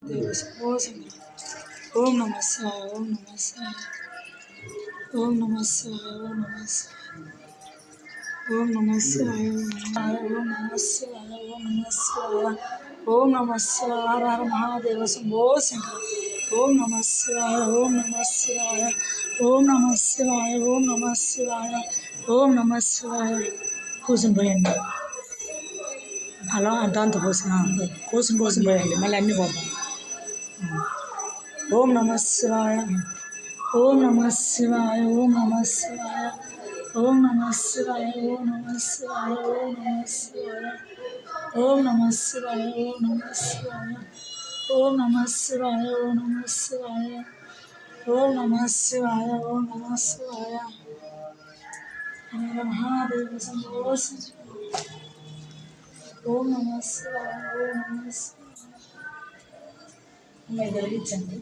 ఓం నమః శివాయ ఓం నమః శివాయ ఓం నమః శివాయ ఓం నమః శివాయ ఓం నమః శివాయ ఓం నమః శివాయ ఓం నమః శివాయ హర హర మహాదేవ శంభో శంకర ఓం నమః శివాయ ఓం నమః శివాయ ఓం నమః శివాయ ఓం నమః శివాయ ఓం నమః శివాయ కూర్చుని పోయండి అలా దాంతో కూర్చుని పోయండి మళ్ళీ అన్నీ పోతాం ఓం నమః శివాయ ఓం నమః శివాయ ఓం నమః శివాయ ఓం నమః శివాయ ఓం నమః శివాయ ఓం నమః శివాయ ఓం నమః శివాయ ఓం నమః శివాయ ఓం నమః శివాయ ఓం నమః శివాయ మహాదేవ శంభో ఓం నమః శివాయ ఓం నమః శివాయ వెలిగించండి